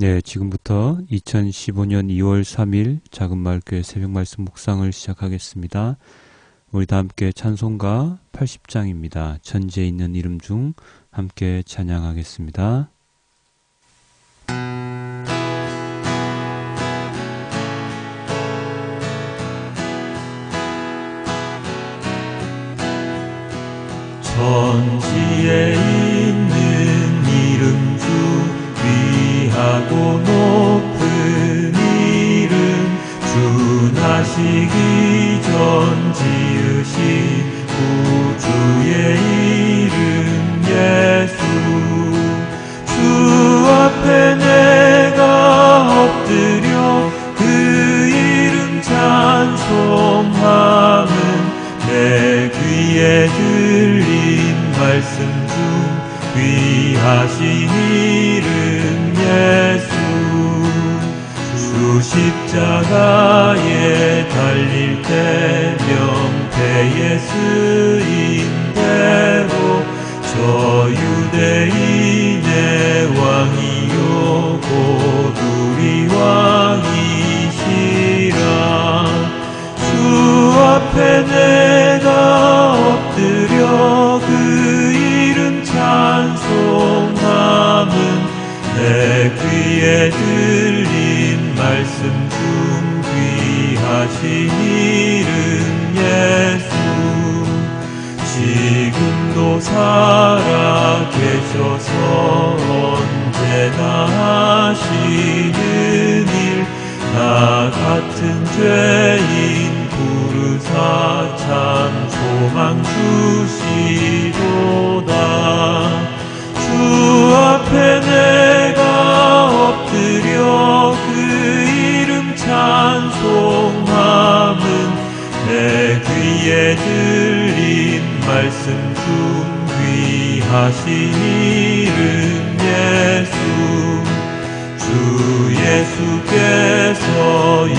네, 지금부터 2015년 2월 3일 작은마을교회 새벽말씀 묵상을 시작하겠습니다. 우리 다 함께 찬송가 80장입니다. 천지에 있는 이름 중 함께 찬양하겠습니다. 천지에 있는 이름 중 귀하고 높은 이름, 주 나시기 전 지으신 구주의 이름 예수. 주 앞에 내가 엎드려 그 이름 찬송함은 내 귀에 들린 말씀 중 귀하신 이름 예수. 주 십자가에 달릴 때 명패에 쓰인 대로 저 유대인의 왕이요 곧 우리 왕이시라. 주 앞에 내가 엎드려 그 이름 찬송함은 내 귀에 들린 말씀 중 귀하신 이름 예수. 지금도 살아 계셔서 언제나 하시는 일, 나 같은 죄인 부르사 참 소망 주시도다. 주 앞에 내가 엎드려 그 이름 찬송함은 내 귀에 들린 말씀 중 귀하신 이름 예수. 주 예수께서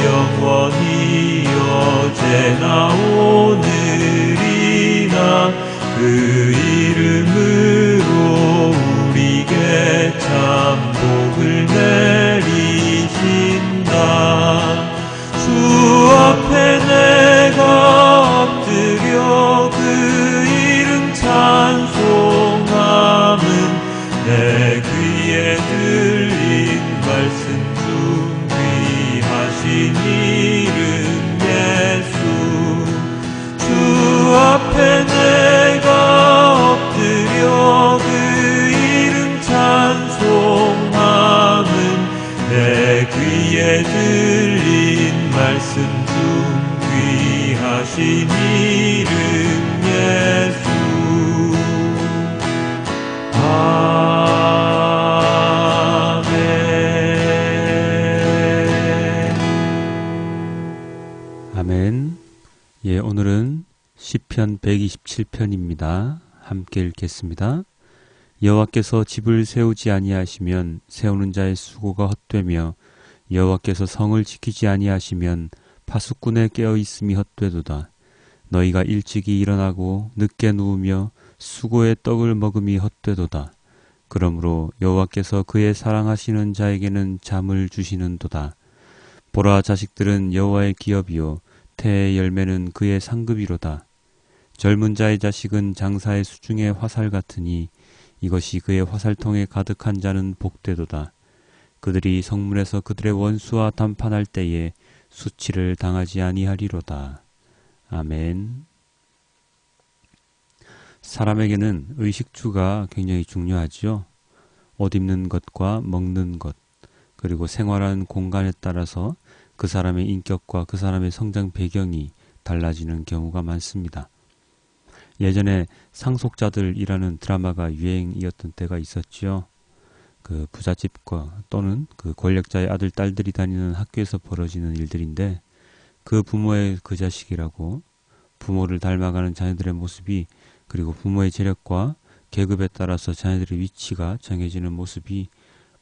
영원히 어제나 오늘이나 그 이름으로 우리에게 참 복을 내리신다. 주 앞에 내가 엎드려 그 이름 찬송함은 내 귀에 들린 말씀 중 귀하신 이름 예수. 주 앞에 내가 엎드려 그 이름 찬송함은 내 귀에 들린 말씀 중 귀하신 이름 예수. 아멘. 예, 오늘은 시편 127편입니다. 함께 읽겠습니다. 여호와께서 집을 세우지 아니하시면 세우는 자의 수고가 헛되며 여호와께서 성을 지키지 아니하시면 파수꾼의 깨어있음이 헛되도다. 너희가 일찍이 일어나고 늦게 누우며 수고의 떡을 먹음이 헛되도다. 그러므로 여호와께서 그의 사랑하시는 자에게는 잠을 주시는도다. 보라, 자식들은 여호와의 기업이요 태의 열매는 그의 상급이로다. 젊은 자의 자식은 장사의 수중의 화살 같으니 이것이 그의 화살통에 가득한 자는 복되도다. 그들이 성문에서 그들의 원수와 담판할 때에 수치를 당하지 아니하리로다. 아멘. 사람에게는 의식주가 굉장히 중요하죠. 옷 입는 것과 먹는 것, 그리고 생활하는 공간에 따라서 그 사람의 인격과 그 사람의 성장 배경이 달라지는 경우가 많습니다. 예전에 상속자들이라는 드라마가 유행이었던 때가 있었죠. 그 부잣집과 또는 그 권력자의 아들, 딸들이 다니는 학교에서 벌어지는 일들인데, 그 부모의 그 자식이라고 부모를 닮아가는 자녀들의 모습이, 그리고 부모의 재력과 계급에 따라서 자녀들의 위치가 정해지는 모습이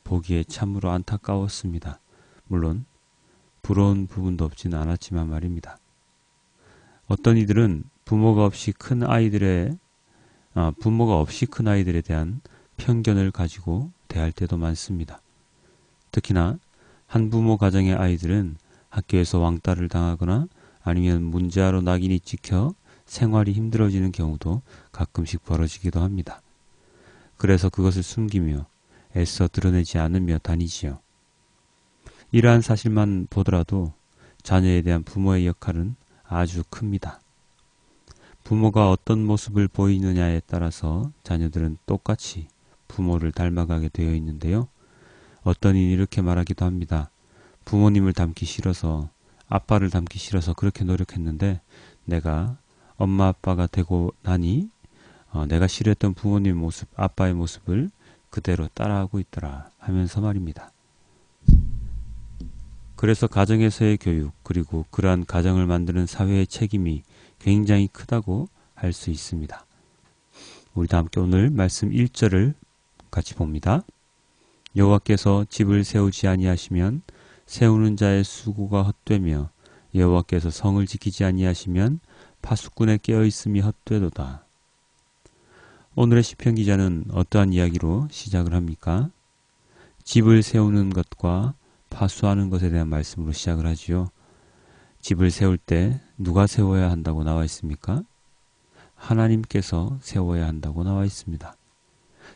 보기에 참으로 안타까웠습니다. 물론 부러운 부분도 없지는 않았지만 말입니다. 어떤 이들은 부모가 없이 큰 아이들에 대한 편견을 가지고 대할 때도 많습니다. 특히나 한부모 가정의 아이들은 학교에서 왕따를 당하거나 아니면 문제아로 낙인이 찍혀 생활이 힘들어지는 경우도 가끔씩 벌어지기도 합니다. 그래서 그것을 숨기며 애써 드러내지 않으며 다니지요. 이러한 사실만 보더라도 자녀에 대한 부모의 역할은 아주 큽니다. 부모가 어떤 모습을 보이느냐에 따라서 자녀들은 똑같이 부모를 닮아가게 되어 있는데요. 어떤 이는 이렇게 말하기도 합니다. 부모님을 닮기 싫어서, 아빠를 닮기 싫어서 그렇게 노력했는데 내가 엄마 아빠가 되고 나니 내가 싫어했던 부모님 모습, 아빠의 모습을 그대로 따라하고 있더라 하면서 말입니다. 그래서 가정에서의 교육, 그리고 그러한 가정을 만드는 사회의 책임이 굉장히 크다고 할 수 있습니다. 우리 다 함께 오늘 말씀 1절을 같이 봅니다. 여호와께서 집을 세우지 아니하시면 세우는 자의 수고가 헛되며 여호와께서 성을 지키지 아니하시면 파수꾼의 깨어있음이 헛되도다. 오늘의 시편 기자는 어떠한 이야기로 시작을 합니까? 집을 세우는 것과 파수하는 것에 대한 말씀으로 시작을 하지요. 집을 세울 때 누가 세워야 한다고 나와 있습니까? 하나님께서 세워야 한다고 나와 있습니다.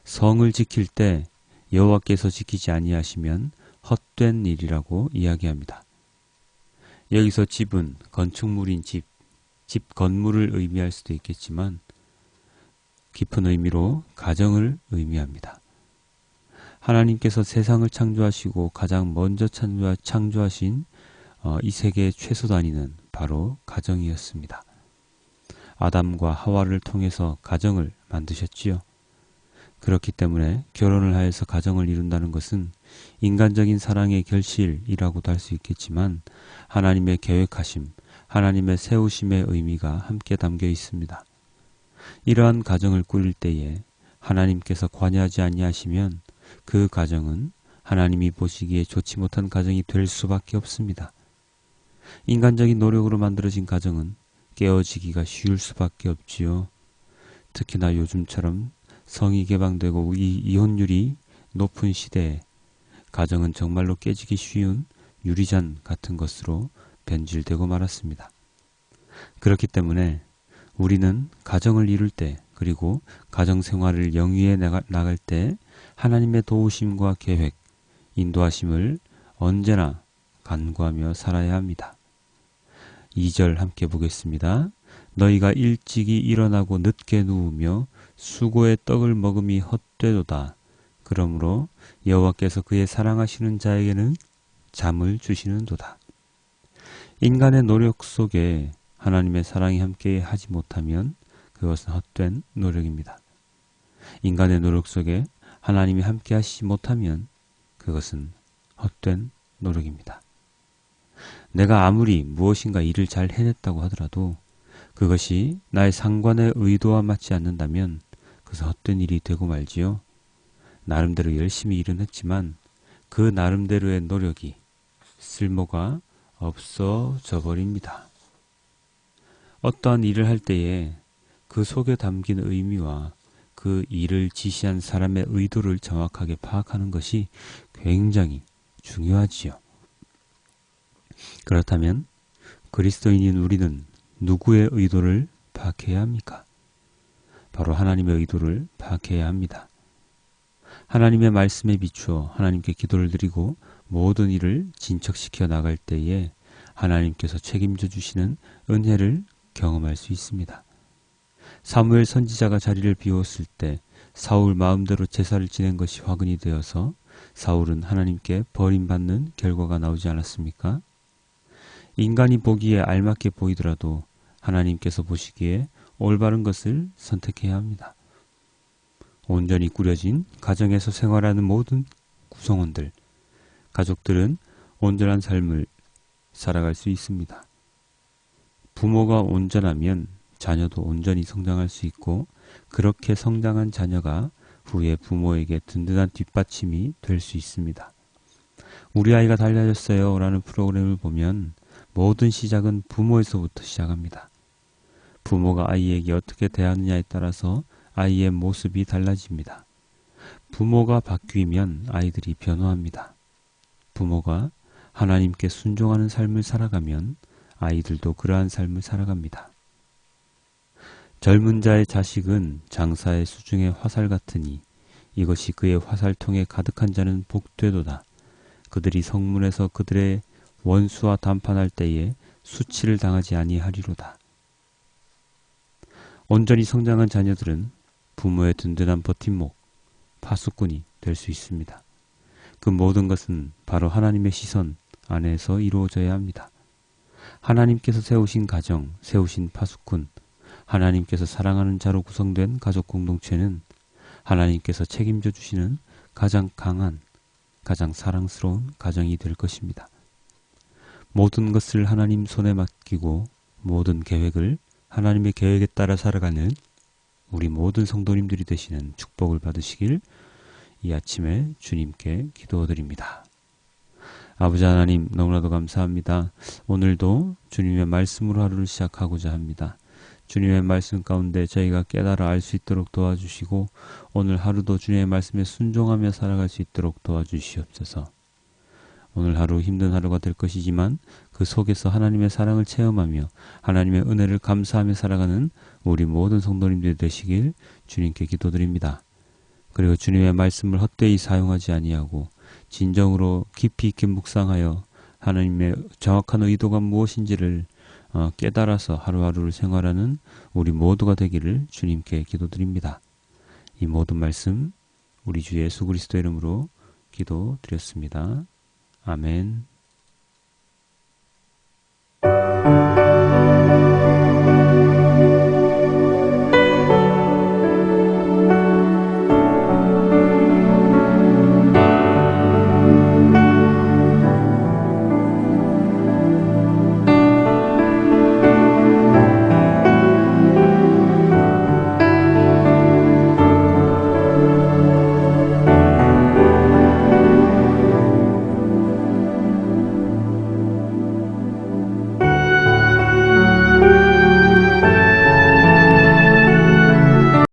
성을 지킬 때 여호와께서 지키지 아니하시면 헛된 일이라고 이야기합니다. 여기서 집은 건축물인 집 건물을 의미할 수도 있겠지만 깊은 의미로 가정을 의미합니다. 하나님께서 세상을 창조하시고 가장 먼저 창조하신 이 세계의 최소단위는 바로 가정이었습니다. 아담과 하와를 통해서 가정을 만드셨지요. 그렇기 때문에 결혼을 하여서 가정을 이룬다는 것은 인간적인 사랑의 결실이라고도 할 수 있겠지만 하나님의 계획하심, 하나님의 세우심의 의미가 함께 담겨 있습니다. 이러한 가정을 꾸릴 때에 하나님께서 관여하지 아니하시면 그 가정은 하나님이 보시기에 좋지 못한 가정이 될 수밖에 없습니다. 인간적인 노력으로 만들어진 가정은 깨어지기가 쉬울 수밖에 없지요. 특히나 요즘처럼 성이 개방되고 이혼율이 높은 시대에 가정은 정말로 깨지기 쉬운 유리잔 같은 것으로 변질되고 말았습니다. 그렇기 때문에 우리는 가정을 이룰 때 그리고 가정생활을 영위해 나갈 때 하나님의 도우심과 계획, 인도하심을 언제나 간구하며 살아야 합니다. 2절 함께 보겠습니다. 너희가 일찍이 일어나고 늦게 누우며 수고의 떡을 먹음이 헛되도다. 그러므로 여호와께서 그의 사랑하시는 자에게는 잠을 주시는도다. 인간의 노력 속에 하나님의 사랑이 함께 하지 못하면 그것은 헛된 노력입니다. 인간의 노력 속에 하나님이 함께 하시지 못하면 그것은 헛된 노력입니다. 내가 아무리 무엇인가 일을 잘 해냈다고 하더라도 그것이 나의 상관의 의도와 맞지 않는다면 그것은 헛된 일이 되고 말지요. 나름대로 열심히 일은 했지만 그 나름대로의 노력이 쓸모가 없어져 버립니다. 어떠한 일을 할 때에 그 속에 담긴 의미와 그 일을 지시한 사람의 의도를 정확하게 파악하는 것이 굉장히 중요하지요. 그렇다면 그리스도인인 우리는 누구의 의도를 파악해야 합니까? 바로 하나님의 의도를 파악해야 합니다. 하나님의 말씀에 비추어 하나님께 기도를 드리고 모든 일을 진척시켜 나갈 때에 하나님께서 책임져 주시는 은혜를 경험할 수 있습니다. 사무엘 선지자가 자리를 비웠을 때 사울 마음대로 제사를 지낸 것이 화근이 되어서 사울은 하나님께 버림받는 결과가 나오지 않았습니까? 인간이 보기에 알맞게 보이더라도 하나님께서 보시기에 올바른 것을 선택해야 합니다. 온전히 꾸려진 가정에서 생활하는 모든 구성원들, 가족들은 온전한 삶을 살아갈 수 있습니다. 부모가 온전하면 자녀도 온전히 성장할 수 있고 그렇게 성장한 자녀가 후에 부모에게 든든한 뒷받침이 될 수 있습니다. 우리 아이가 달라졌어요 라는 프로그램을 보면 모든 시작은 부모에서부터 시작합니다. 부모가 아이에게 어떻게 대하느냐에 따라서 아이의 모습이 달라집니다. 부모가 바뀌면 아이들이 변화합니다. 부모가 하나님께 순종하는 삶을 살아가면 아이들도 그러한 삶을 살아갑니다. 젊은 자의 자식은 장사의 수중의 화살 같으니 이것이 그의 화살통에 가득한 자는 복되도다. 그들이 성문에서 그들의 원수와 담판할 때에 수치를 당하지 아니하리로다. 온전히 성장한 자녀들은 부모의 든든한 버팀목, 파수꾼이 될 수 있습니다. 그 모든 것은 바로 하나님의 시선 안에서 이루어져야 합니다. 하나님께서 세우신 가정, 세우신 파수꾼, 하나님께서 사랑하는 자로 구성된 가족 공동체는 하나님께서 책임져 주시는 가장 강한, 가장 사랑스러운 가정이 될 것입니다. 모든 것을 하나님 손에 맡기고 모든 계획을 하나님의 계획에 따라 살아가는 우리 모든 성도님들이 되시는 축복을 받으시길 이 아침에 주님께 기도드립니다. 아버지 하나님, 너무나도 감사합니다. 오늘도 주님의 말씀으로 하루를 시작하고자 합니다. 주님의 말씀 가운데 저희가 깨달아 알 수 있도록 도와주시고 오늘 하루도 주님의 말씀에 순종하며 살아갈 수 있도록 도와주시옵소서. 오늘 하루 힘든 하루가 될 것이지만 그 속에서 하나님의 사랑을 체험하며 하나님의 은혜를 감사하며 살아가는 우리 모든 성도님들이 되시길 주님께 기도드립니다. 그리고 주님의 말씀을 헛되이 사용하지 아니하고 진정으로 깊이 있게 묵상하여 하나님의 정확한 의도가 무엇인지를 깨달아서 하루하루를 생활하는 우리 모두가 되기를 주님께 기도드립니다. 이 모든 말씀 우리 주 예수 그리스도 이름으로 기도드렸습니다. 아멘.